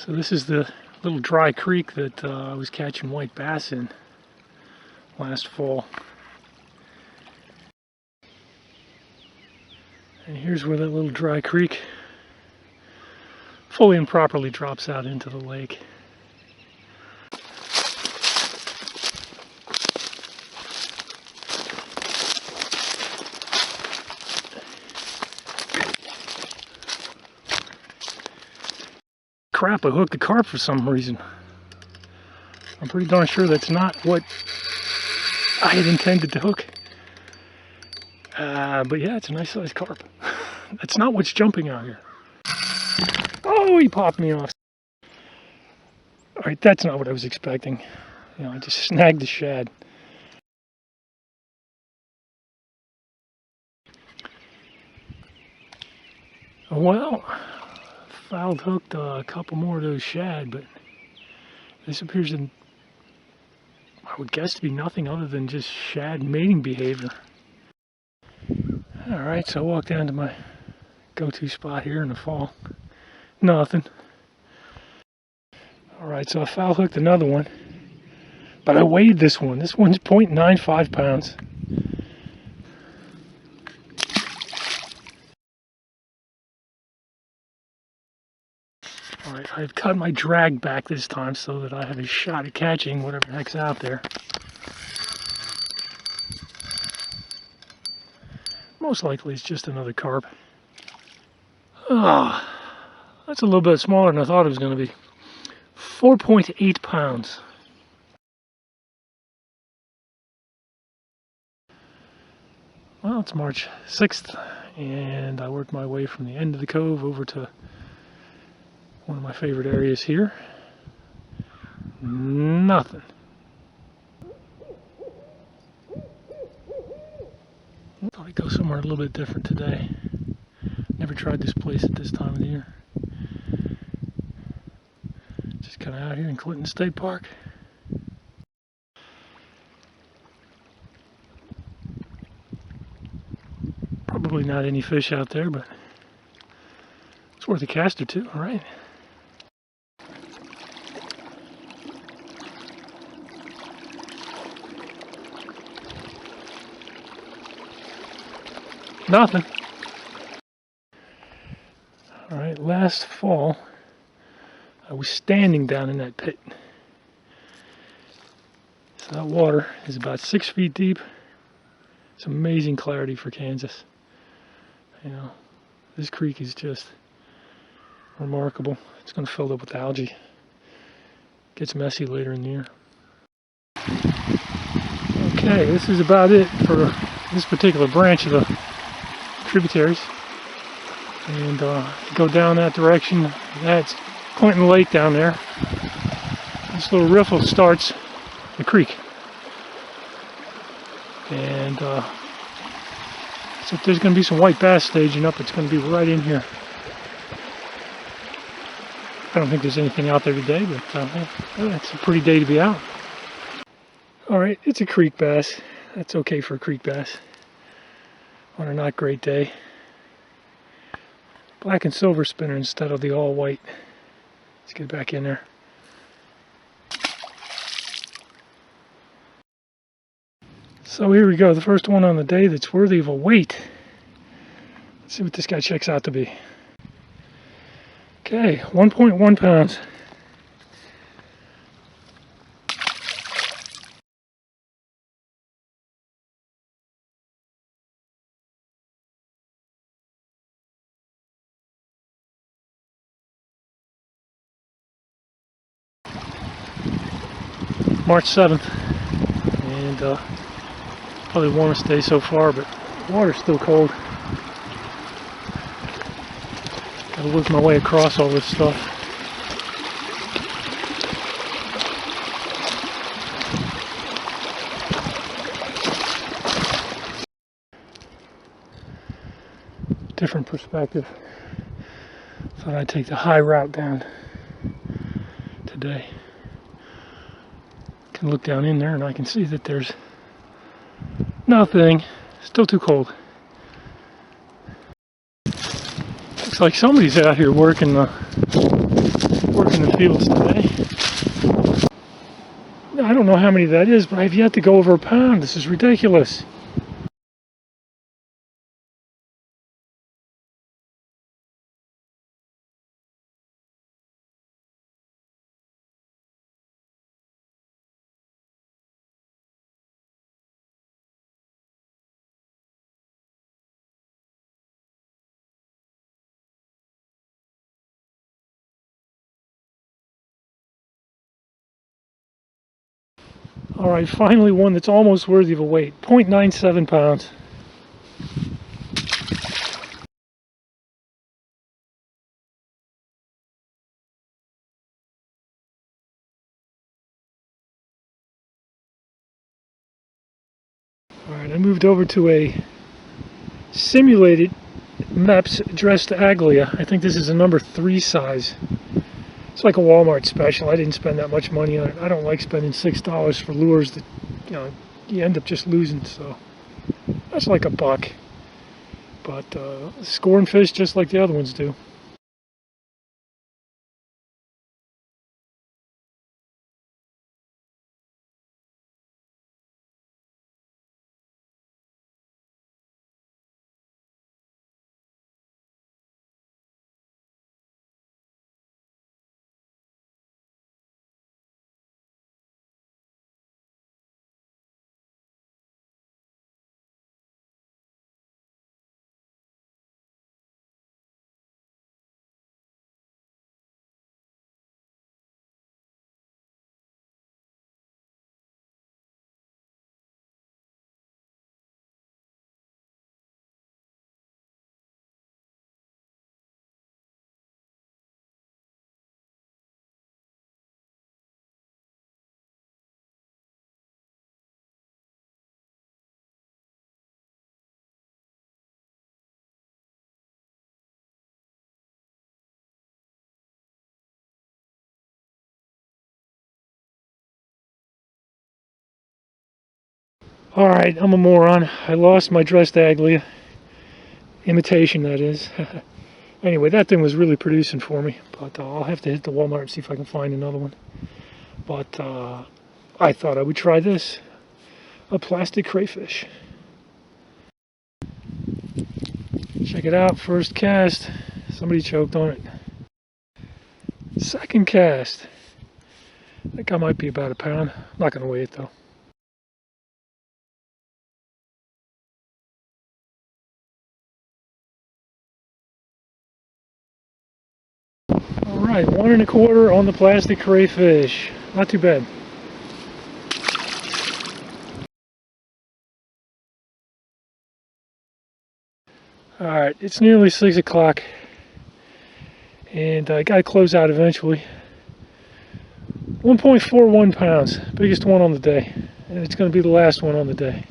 So this is the little dry creek that I was catching white bass in last fall. And here's where that little dry creek fully and properly drops out into the lake. Crap, I hooked the carp for some reason. I'm pretty darn sure that's not what I had intended to hook. But yeah, it's a nice sized carp. That's not what's jumping out here. Oh, he popped me off. Alright, that's not what I was expecting. You know, I just snagged the shad. Well, fouled hooked a couple more of those shad, but this appears to, I would guess, to be nothing other than just shad mating behavior. Alright, so I walked down to my go-to spot here in the fall. Nothing. Alright, so I foul hooked another one, but I weighed this one. This one's 0.95 pounds. Alright, I've cut my drag back this time so that I have a shot at catching whatever the heck's out there. Most likely it's just another carp. Ah, that's a little bit smaller than I thought it was going to be. 4.8 pounds. Well, it's March 6th, and I worked my way from the end of the cove over to one of my favorite areas here. Nothing. Thought I'd go somewhere a little bit different today. Never tried this place at this time of the year. Just kind of out here in Clinton State Park. Probably not any fish out there, but it's worth a cast or two, all right? Nothing. All right, last fall, I was standing down in that pit. So that water is about 6 feet deep. It's amazing clarity for Kansas. You know, this creek is just remarkable. It's going to fill up with algae. Gets messy later in the year. Okay, this is about it for this particular branch of the tributaries. And go down that direction. That's Clinton Lake down there. This little riffle starts the creek. And so if there's going to be some white bass staging up, it's going to be right in here. I don't think there's anything out there today, but it's a pretty day to be out. Alright, it's a creek bass. That's okay for a creek bass on a not great day. Black and silver spinner instead of the all white. Let's get back in there. So here we go, the first one on the day that's worthy of a weight. Let's see what this guy checks out to be. Okay, 1.1 pounds. March 7th, and probably the warmest day so far, but the water's still cold. Gotta work my way across all this stuff. Different perspective. Thought I'd take the high route down today. Can look down in there and I can see that there's nothing. Still too cold. Looks like somebody's out here working the working the fields today. I don't know how many that is, but I've yet to go over a pound. This is ridiculous. All right, finally one that's almost worthy of a weight. 0.97 pounds. All right, I moved over to a simulated Mepps dressed aglia. I think this is a number 3 size. It's like a Walmart special. I didn't spend that much money on it. I don't like spending $6 for lures that, you end up just losing. So that's like $1. But scoring fish just like the other ones do. All right, I'm a moron. I lost my dressed aglia. Imitation, that is. Anyway, that thing was really producing for me. But I'll have to hit the Walmart and see if I can find another one. But I thought I would try this. A plastic crayfish. Check it out, first cast. Somebody choked on it. Second cast. I think I might be about a pound. I'm not going to weigh it though. Alright, 1 1/4 on the plastic crayfish. Not too bad. Alright, it's nearly 6 o'clock. And I got to close out eventually. 1.41 pounds. Biggest one on the day. And it's going to be the last one on the day.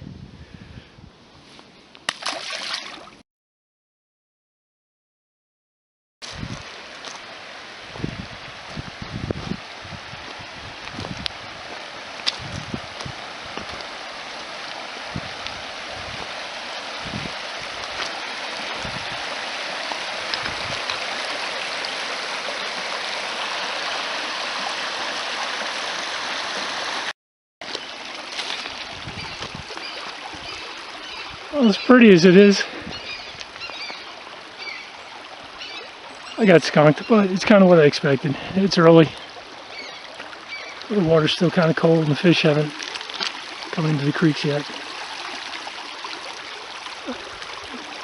Well, as pretty as it is, I got skunked, but it's kind of what I expected. It's early. The water's still kind of cold and the fish haven't come into the creeks yet.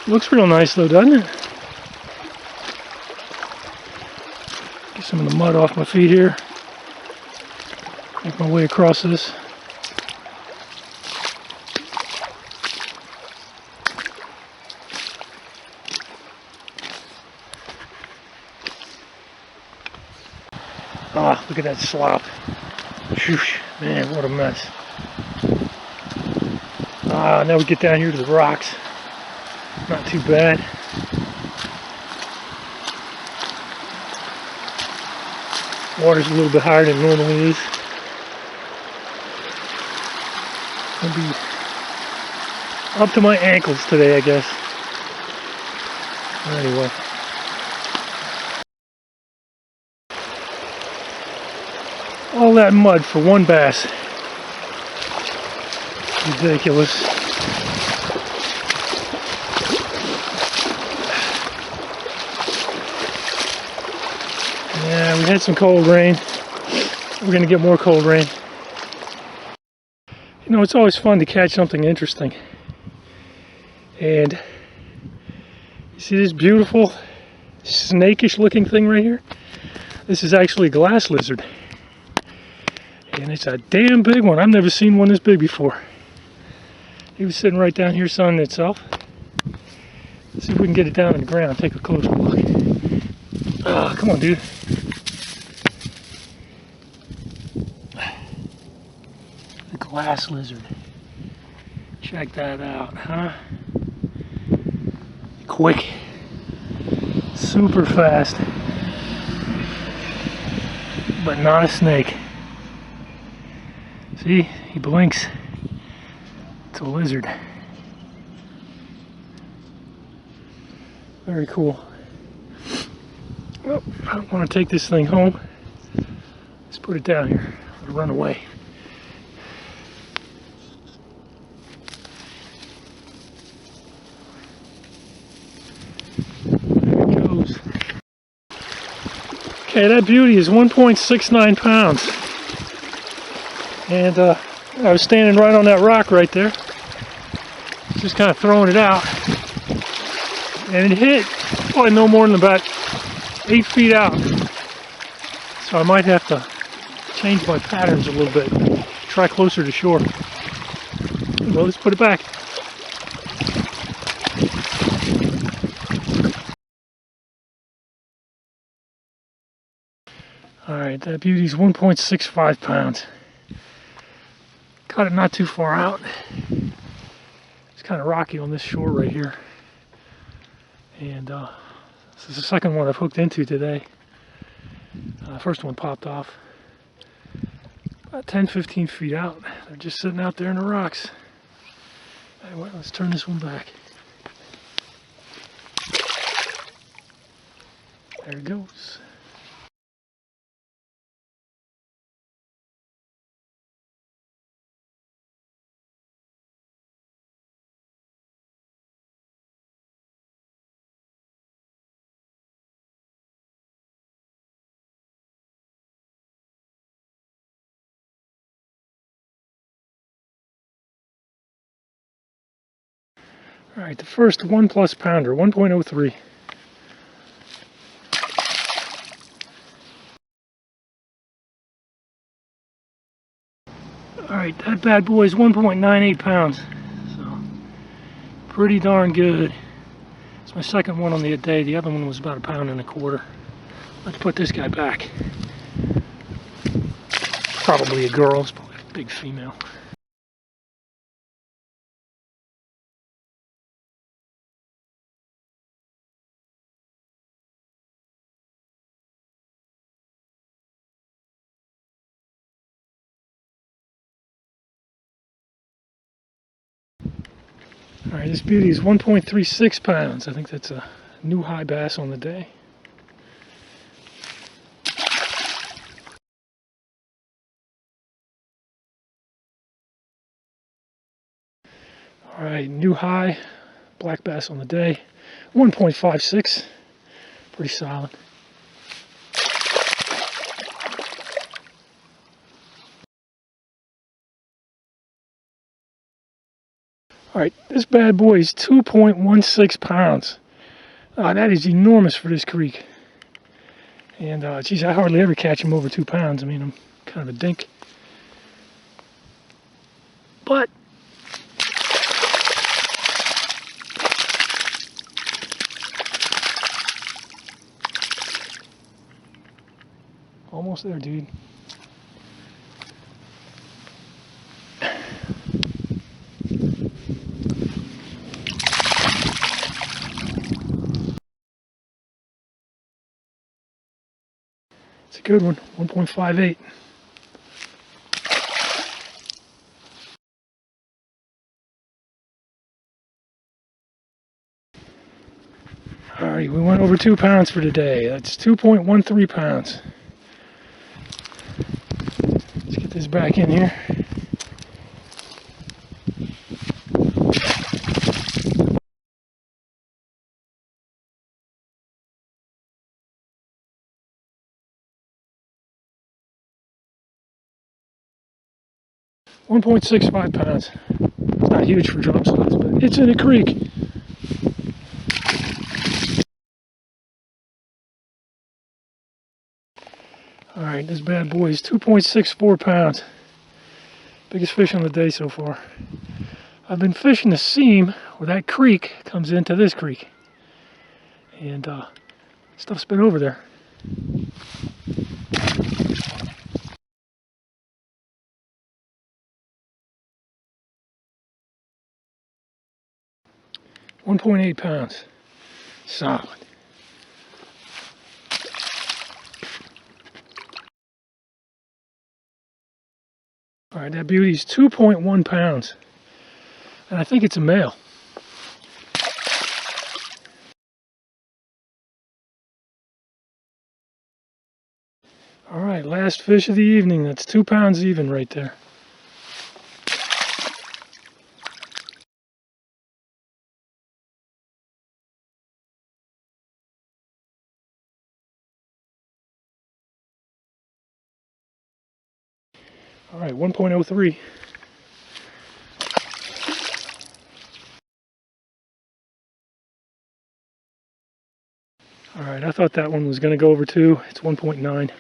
Looks real nice though, doesn't it? Get some of the mud off my feet here. Make my way across this. Ah, look at that slop. Whoosh, man, what a mess. Ah, now we get down here to the rocks. Not too bad. Water's a little bit higher than it normally is. It'll be up to my ankles today, I guess. Anyway. All that mud for one bass. Ridiculous. Yeah, we had some cold rain. We're gonna get more cold rain. You know, it's always fun to catch something interesting. And you see this beautiful snakish looking thing right here? This is actually a glass lizard. And it's a damn big one. I've never seen one this big before. He was sitting right down here sunning itself. Let's see if we can get it down on the ground. Take a closer look. Ah, come on, dude. The glass lizard. Check that out, huh? Quick. Super fast. But not a snake. See, he blinks. It's a lizard. Very cool. Well, I don't want to take this thing home. Let's put it down here. It'll run away. There it goes. Okay, that beauty is 1.69 pounds. And I was standing right on that rock right there. Just kind of throwing it out. And it hit probably no more than about 8 feet out. So I might have to change my patterns a little bit. Try closer to shore. Well, let's put it back. Alright, that beauty's 1.65 pounds. Caught it not too far out. It's kind of rocky on this shore right here. And this is the second one I've hooked into today. First one popped off about 10-15 feet out. They're just sitting out there in the rocks. Anyway, let's turn this one back. There it goes. Alright, the first 1+ pounder, 1.03. Alright, that bad boy is 1.98 pounds. So, pretty darn good. It's my second one on the day. The other one was about 1.25 pounds. Let's put this guy back. Probably a girl, it's probably a big female. Alright, this beauty is 1.36 pounds. I think that's a new high bass on the day. Alright, new high, black bass on the day. 1.56. Pretty solid. Alright, this bad boy is 2.16 pounds. That is enormous for this creek. And, geez, I hardly ever catch him over 2 pounds. I mean, I'm kind of a dink. But, almost there, dude. It's a good one, 1.58. Alright, we went over 2 pounds for today. That's 2.13 pounds. this back in here. £1.65. It's not huge for drop size, but it's in a creek. Alright, this bad boy is 2.64 pounds. Biggest fish on the day so far. I've been fishing the seam where that creek comes into this creek. And stuff's been over there. £1.8. Solid. Alright, that beauty's 2.1 pounds. And I think it's a male. Alright, last fish of the evening. That's 2 pounds even right there. Alright, 1.03. Alright, I thought that one was going to go over 2. It's 1.9.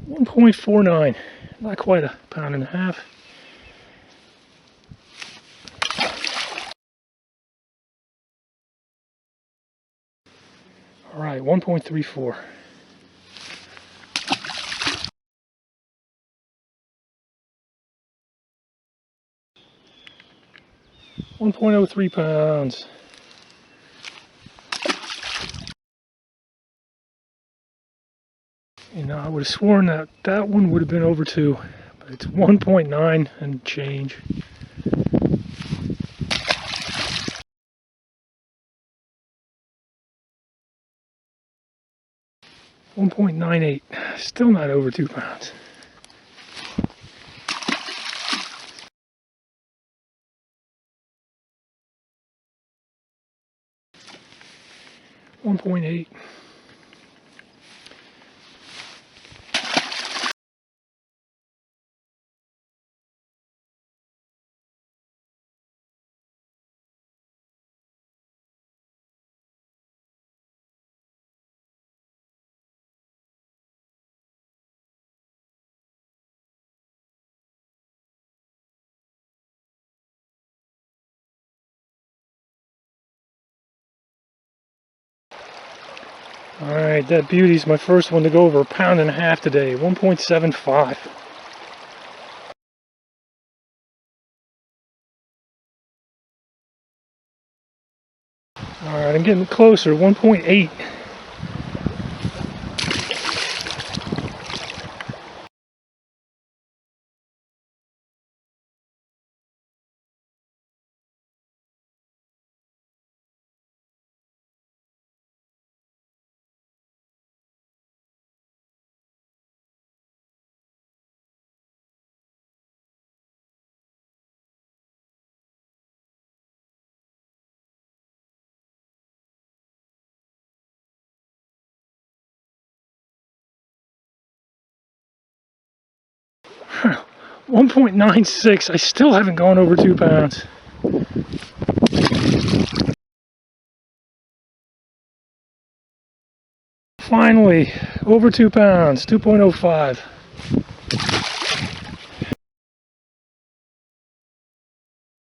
$1.49. Not quite a pound and a half. Alright, 1.34. £1.03. And I would have sworn that that one would have been over 2, but it's 1.9 and change. $1.98. Still not over 2 pounds. $1.8. Alright, that beauty's my first one to go over a pound and a half today. 1.75. Alright, I'm getting closer. 1.8. $1.96. I still haven't gone over 2 pounds. Finally, over 2 pounds, 2.05.